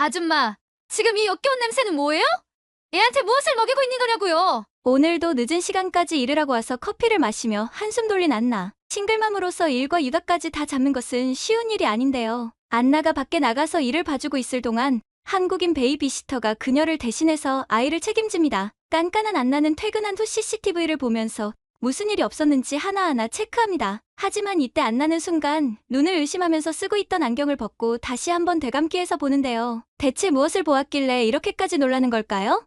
아줌마, 지금 이 역겨운 냄새는 뭐예요? 애한테 무엇을 먹이고 있는 거냐고요? 오늘도 늦은 시간까지 일을 하고 와서 커피를 마시며 한숨 돌린 안나. 싱글맘으로서 일과 육아까지 다 잡는 것은 쉬운 일이 아닌데요. 안나가 밖에 나가서 일을 봐주고 있을 동안 한국인 베이비시터가 그녀를 대신해서 아이를 책임집니다. 깐깐한 안나는 퇴근한 후 CCTV를 보면서 무슨 일이 없었는지 하나하나 체크합니다. 하지만 이때 안나는 순간 눈을 의심하면서 쓰고 있던 안경을 벗고 다시 한번 되감기해서 보는데요. 대체 무엇을 보았길래 이렇게까지 놀라는 걸까요?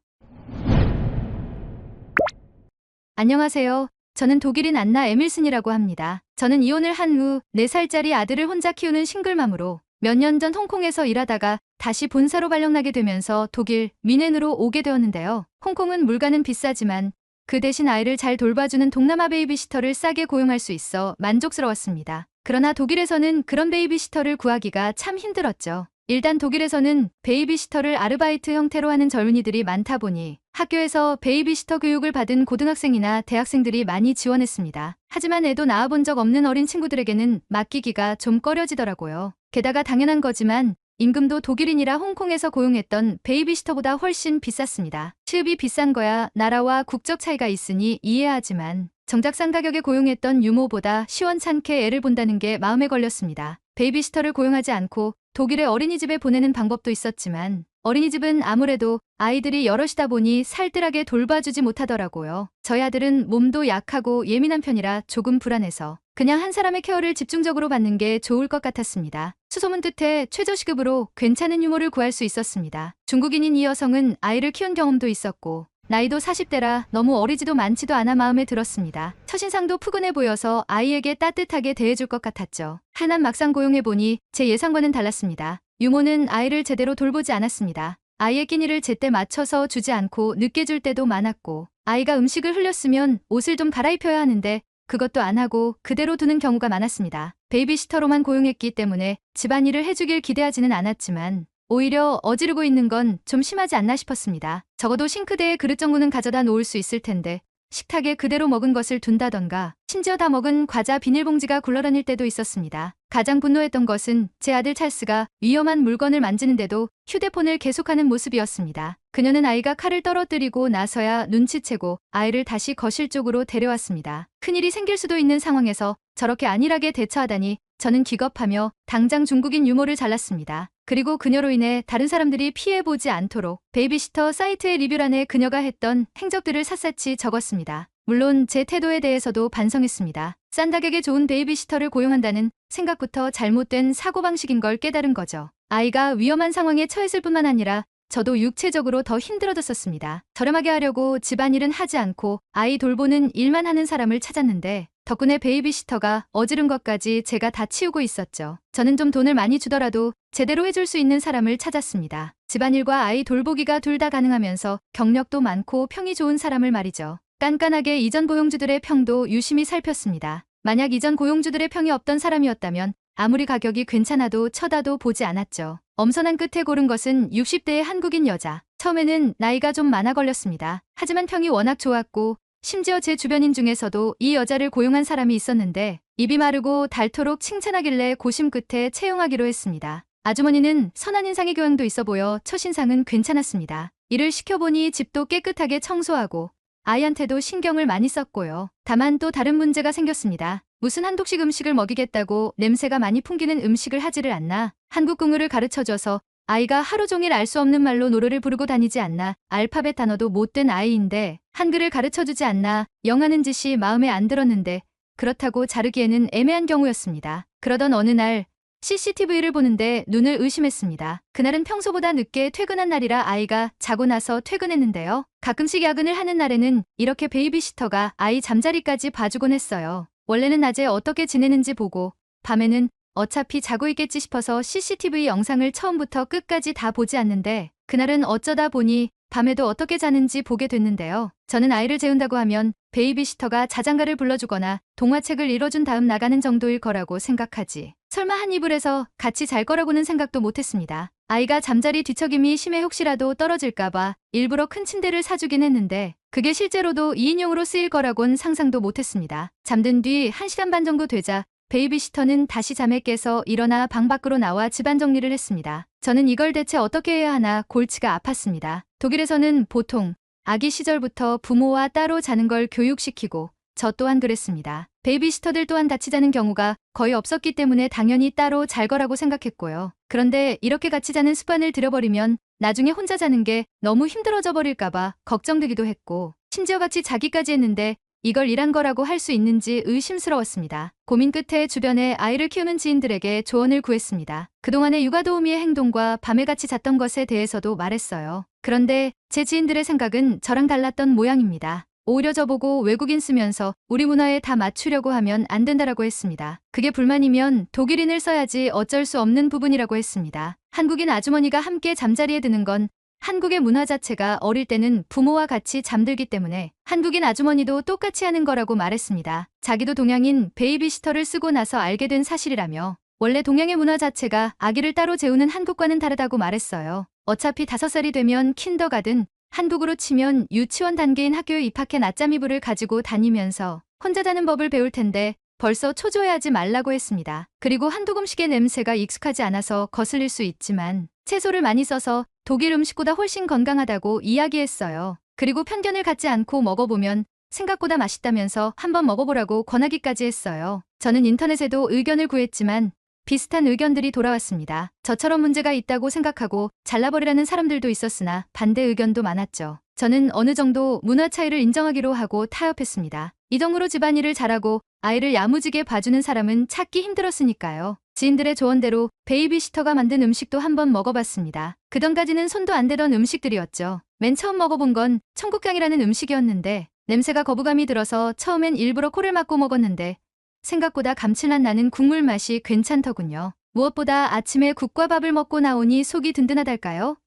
안녕하세요. 저는 독일인 안나 에밀슨이라고 합니다. 저는 이혼을 한 후 4살짜리 아들을 혼자 키우는 싱글맘으로 몇 년 전 홍콩에서 일하다가 다시 본사로 발령나게 되면서 독일 뮌헨으로 오게 되었는데요. 홍콩은 물가는 비싸지만 그 대신 아이를 잘 돌봐주는 동남아 베이비시터를 싸게 고용할 수 있어 만족스러웠습니다. 그러나 독일에서는 그런 베이비시터를 구하기가 참 힘들었죠. 일단 독일에서는 베이비시터를 아르바이트 형태로 하는 젊은이들이 많다 보니 학교에서 베이비시터 교육을 받은 고등학생이나 대학생들이 많이 지원했습니다. 하지만 애도 낳아본 적 없는 어린 친구들에게는 맡기기가 좀 꺼려지더라고요. 게다가 당연한 거지만 임금도 독일인이라 홍콩에서 고용했던 베이비시터보다 훨씬 비쌌습니다. 시급이 비싼 거야 나라와 국적 차이가 있으니 이해하지만 정작 싼 가격에 고용했던 유모보다 시원찮게 애를 본다는 게 마음에 걸렸습니다. 베이비시터를 고용하지 않고 독일의 어린이집에 보내는 방법도 있었지만 어린이집은 아무래도 아이들이 여럿이다 보니 살뜰하게 돌봐주지 못하더라고요. 저희 아들은 몸도 약하고 예민한 편이라 조금 불안해서 그냥 한 사람의 케어를 집중적으로 받는 게 좋을 것 같았습니다. 수소문 끝에 최저시급으로 괜찮은 유모를 구할 수 있었습니다. 중국인인 이 여성은 아이를 키운 경험도 있었고 나이도 40대라 너무 어리지도 많지도 않아 마음에 들었습니다. 첫인상도 푸근해 보여서 아이에게 따뜻하게 대해줄 것 같았죠. 하지만 막상 고용해보니 제 예상과는 달랐습니다. 유모는 아이를 제대로 돌보지 않았습니다. 아이의 끼니를 제때 맞춰서 주지 않고 늦게 줄 때도 많았고 아이가 음식을 흘렸으면 옷을 좀 갈아입혀야 하는데 그것도 안 하고 그대로 두는 경우가 많았습니다. 베이비시터로만 고용했기 때문에 집안일을 해주길 기대하지는 않았지만 오히려 어지르고 있는 건 좀 심하지 않나 싶었습니다. 적어도 싱크대에 그릇 정도는 가져다 놓을 수 있을 텐데 식탁에 그대로 먹은 것을 둔다던가 심지어 다 먹은 과자 비닐봉지가 굴러다닐 때도 있었습니다. 가장 분노했던 것은 제 아들 찰스가 위험한 물건을 만지는데도 휴대폰을 계속하는 모습이었습니다. 그녀는 아이가 칼을 떨어뜨리고 나서야 눈치채고 아이를 다시 거실 쪽으로 데려왔습니다. 큰일이 생길 수도 있는 상황에서 저렇게 안일하게 대처하다니 저는 기겁하며 당장 중국인 유모를 잘랐습니다. 그리고 그녀로 인해 다른 사람들이 피해보지 않도록 베이비시터 사이트의 리뷰란에 그녀가 했던 행적들을 샅샅이 적었습니다. 물론 제 태도에 대해서도 반성했습니다. 싼 가격에 좋은 베이비시터를 고용한다는 생각부터 잘못된 사고방식인 걸 깨달은 거죠. 아이가 위험한 상황에 처했을 뿐만 아니라 저도 육체적으로 더 힘들어졌었습니다. 저렴하게 하려고 집안일은 하지 않고 아이 돌보는 일만 하는 사람을 찾았는데 덕분에 베이비시터가 어지른 것까지 제가 다 치우고 있었죠. 저는 좀 돈을 많이 주더라도 제대로 해줄 수 있는 사람을 찾았습니다. 집안일과 아이 돌보기가 둘 다 가능하면서 경력도 많고 평이 좋은 사람을 말이죠. 깐깐하게 이전 고용주들의 평도 유심히 살폈습니다. 만약 이전 고용주들의 평이 없던 사람이었다면 아무리 가격이 괜찮아도 쳐다도 보지 않았죠. 엄선한 끝에 고른 것은 60대의 한국인 여자. 처음에는 나이가 좀 많아 걸렸습니다. 하지만 평이 워낙 좋았고 심지어 제 주변인 중에서도 이 여자를 고용한 사람이 있었는데 입이 마르고 닳도록 칭찬하길래 고심 끝에 채용하기로 했습니다. 아주머니는 선한 인상의 교양도 있어 보여 첫인상은 괜찮았습니다. 일을 시켜보니 집도 깨끗하게 청소하고 아이한테도 신경을 많이 썼고요. 다만 또 다른 문제가 생겼습니다. 무슨 한독식 음식을 먹이겠다고 냄새가 많이 풍기는 음식을 하지를 않나, 한국 국어를 가르쳐줘서 아이가 하루 종일 알 수 없는 말로 노래를 부르고 다니지 않나, 알파벳 단어도 못된 아이인데 한글을 가르쳐주지 않나, 영하는 짓이 마음에 안 들었는데 그렇다고 자르기에는 애매한 경우였습니다. 그러던 어느 날 CCTV를 보는데 눈을 의심했습니다. 그날은 평소보다 늦게 퇴근한 날이라 아이가 자고 나서 퇴근했는데요. 가끔씩 야근을 하는 날에는 이렇게 베이비시터가 아이 잠자리까지 봐주곤 했어요. 원래는 낮에 어떻게 지내는지 보고 밤에는 어차피 자고 있겠지 싶어서 CCTV 영상을 처음부터 끝까지 다 보지 않는데 그날은 어쩌다 보니 밤에도 어떻게 자는지 보게 됐는데요. 저는 아이를 재운다고 하면 베이비시터가 자장가를 불러주거나 동화책을 읽어준 다음 나가는 정도일 거라고 생각하지. 설마 한 이불에서 같이 잘 거라고는 생각도 못했습니다. 아이가 잠자리 뒤척임이 심해 혹시라도 떨어질까봐 일부러 큰 침대를 사주긴 했는데 그게 실제로도 2인용으로 쓰일 거라곤 상상도 못했습니다. 잠든 뒤 1시간 반 정도 되자 베이비시터는 다시 잠에 깨서 일어나 방 밖으로 나와 집안 정리를 했습니다. 저는 이걸 대체 어떻게 해야 하나 골치가 아팠습니다. 독일에서는 보통 아기 시절부터 부모와 따로 자는 걸 교육시키고 저 또한 그랬습니다. 베이비시터들 또한 같이 자는 경우가 거의 없었기 때문에 당연히 따로 잘 거라고 생각했고요. 그런데 이렇게 같이 자는 습관을 들여버리면 나중에 혼자 자는 게 너무 힘들어져 버릴까봐 걱정되기도 했고, 심지어 같이 자기까지 했는데 이걸 일한 거라고 할 수 있는지 의심스러웠습니다. 고민 끝에 주변에 아이를 키우는 지인들에게 조언을 구했습니다. 그동안의 육아 도우미의 행동과 밤에 같이 잤던 것에 대해서도 말했어요. 그런데 제 지인들의 생각은 저랑 달랐던 모양입니다. 오히려 저보고 외국인 쓰면서 우리 문화에 다 맞추려고 하면 안 된다라고 했습니다. 그게 불만이면 독일인을 써야지 어쩔 수 없는 부분이라고 했습니다. 한국인 아주머니가 함께 잠자리에 드는 건 한국의 문화 자체가 어릴 때는 부모와 같이 잠들기 때문에 한국인 아주머니도 똑같이 하는 거라고 말했습니다. 자기도 동양인 베이비시터를 쓰고 나서 알게 된 사실이라며 원래 동양의 문화 자체가 아기를 따로 재우는 한국과는 다르다고 말했어요. 어차피 5살이 되면 킨더가든, 한국으로 치면 유치원 단계인 학교에 입학해 낮잠 이불을 가지고 다니면서 혼자 자는 법을 배울 텐데 벌써 초조해하지 말라고 했습니다. 그리고 한국 음식의 냄새가 익숙하지 않아서 거슬릴 수 있지만 채소를 많이 써서 독일 음식보다 훨씬 건강하다고 이야기했어요. 그리고 편견을 갖지 않고 먹어보면 생각보다 맛있다면서 한번 먹어보라고 권하기까지 했어요. 저는 인터넷에도 의견을 구했지만 비슷한 의견들이 돌아왔습니다. 저처럼 문제가 있다고 생각하고 잘라버리라는 사람들도 있었으나 반대 의견도 많았죠. 저는 어느 정도 문화 차이를 인정하기로 하고 타협했습니다. 이 정도로 집안일을 잘하고 아이를 야무지게 봐주는 사람은 찾기 힘들었으니까요. 지인들의 조언대로 베이비시터가 만든 음식도 한번 먹어봤습니다. 그전까지는 손도 안 대던 음식들이었죠. 맨 처음 먹어본 건 청국장이라는 음식이었는데 냄새가 거부감이 들어서 처음엔 일부러 코를 막고 먹었는데 생각보다 감칠맛 나는 국물 맛이 괜찮더군요. 무엇보다 아침에 국과 밥을 먹고 나오니 속이 든든하달까요?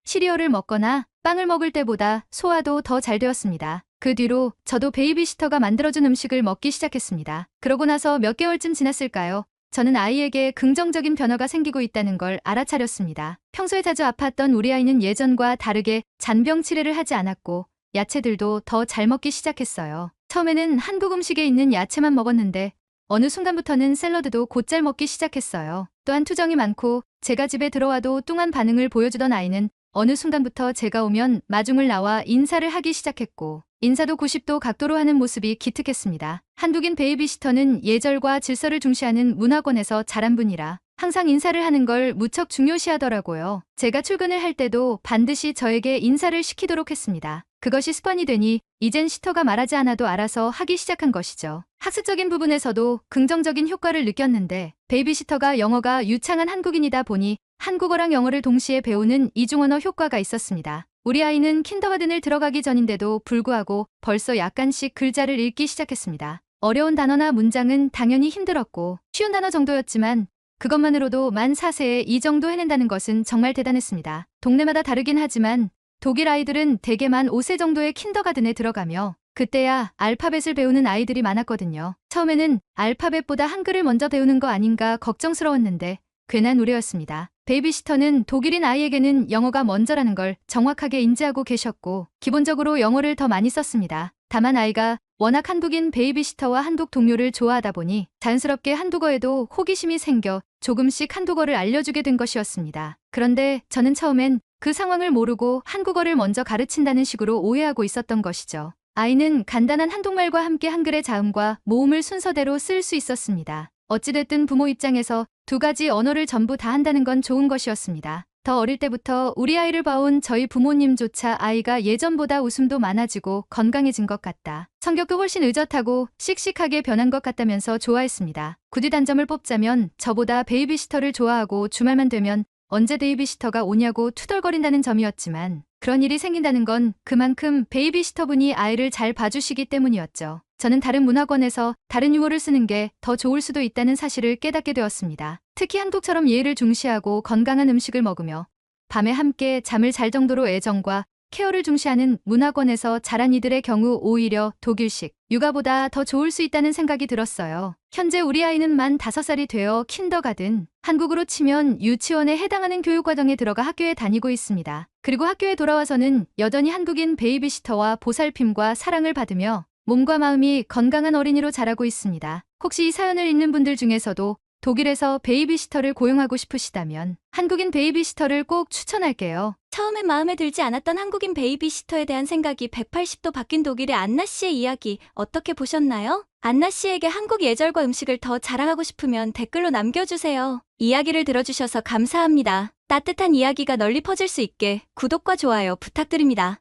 시리얼을 먹거나 빵을 먹을 때보다 소화도 더 잘 되었습니다. 그 뒤로 저도 베이비시터가 만들어준 음식을 먹기 시작했습니다. 그러고 나서 몇 개월쯤 지났을까요? 저는 아이에게 긍정적인 변화가 생기고 있다는 걸 알아차렸습니다. 평소에 자주 아팠던 우리 아이는 예전과 다르게 잔병 치레를 하지 않았고 야채들도 더 잘 먹기 시작했어요. 처음에는 한국 음식에 있는 야채만 먹었는데 어느 순간부터는 샐러드도 곧잘 먹기 시작했어요. 또한 투정이 많고 제가 집에 들어와도 뚱한 반응을 보여주던 아이는 어느 순간부터 제가 오면 마중을 나와 인사를 하기 시작했고 인사도 90도 각도로 하는 모습이 기특했습니다. 한국인 베이비시터는 예절과 질서를 중시하는 문화권에서 자란 분이라 항상 인사를 하는 걸 무척 중요시하더라고요. 제가 출근을 할 때도 반드시 저에게 인사를 시키도록 했습니다. 그것이 습관이 되니 이젠 시터가 말하지 않아도 알아서 하기 시작한 것이죠. 학습적인 부분에서도 긍정적인 효과를 느꼈는데 베이비시터가 영어가 유창한 한국인이다 보니 한국어랑 영어를 동시에 배우는 이중언어 효과가 있었습니다. 우리 아이는 킨더가든을 들어가기 전인데도 불구하고 벌써 약간씩 글자를 읽기 시작했습니다. 어려운 단어나 문장은 당연히 힘들었고 쉬운 단어 정도였지만 그것만으로도 만 4세에 이 정도 해낸다는 것은 정말 대단했습니다. 동네마다 다르긴 하지만 독일 아이들은 대개 만 5세 정도의 킨더가든에 들어가며 그때야 알파벳을 배우는 아이들이 많았거든요. 처음에는 알파벳보다 한글을 먼저 배우는 거 아닌가 걱정스러웠는데 괜한 우려였습니다. 베이비시터는 독일인 아이에게는 영어가 먼저라는 걸 정확하게 인지하고 계셨고 기본적으로 영어를 더 많이 썼습니다. 다만 아이가 워낙 한국인 베이비시터와 한국 동료를 좋아하다 보니 자연스럽게 한국어에도 호기심이 생겨 조금씩 한국어를 알려주게 된 것이었습니다. 그런데 저는 처음엔 그 상황을 모르고 한국어를 먼저 가르친다는 식으로 오해하고 있었던 것이죠. 아이는 간단한 한국말과 함께 한글의 자음과 모음을 순서대로 쓸 수 있었습니다. 어찌됐든 부모 입장에서 두 가지 언어를 전부 다 한다는 건 좋은 것이었습니다. 더 어릴 때부터 우리 아이를 봐온 저희 부모님조차 아이가 예전보다 웃음도 많아지고 건강해진 것 같다. 성격도 훨씬 의젓하고 씩씩하게 변한 것 같다면서 좋아했습니다. 굳이 단점을 뽑자면 저보다 베이비시터를 좋아하고 주말만 되면 언제 베이비시터가 오냐고 투덜거린다는 점이었지만 그런 일이 생긴다는 건 그만큼 베이비시터분이 아이를 잘 봐주시기 때문이었죠. 저는 다른 문화권에서 다른 유머를 쓰는 게 더 좋을 수도 있다는 사실을 깨닫게 되었습니다. 특히 한국처럼 예의를 중시하고 건강한 음식을 먹으며 밤에 함께 잠을 잘 정도로 애정과 케어를 중시하는 문화권에서 자란 이들의 경우 오히려 독일식 육아보다 더 좋을 수 있다는 생각이 들었어요. 현재 우리 아이는 만 5살이 되어 킨더가든, 한국으로 치면 유치원에 해당하는 교육과정에 들어가 학교에 다니고 있습니다. 그리고 학교에 돌아와서는 여전히 한국인 베이비시터와 보살핌과 사랑을 받으며 몸과 마음이 건강한 어린이로 자라고 있습니다. 혹시 이 사연을 읽는 분들 중에서도 독일에서 베이비시터를 고용하고 싶으시다면 한국인 베이비시터를 꼭 추천할게요. 처음엔 마음에 들지 않았던 한국인 베이비시터에 대한 생각이 180도 바뀐 독일의 안나 씨의 이야기 어떻게 보셨나요? 안나 씨에게 한국 예절과 음식을 더 자랑하고 싶으면 댓글로 남겨주세요. 이야기를 들어주셔서 감사합니다. 따뜻한 이야기가 널리 퍼질 수 있게 구독과 좋아요 부탁드립니다.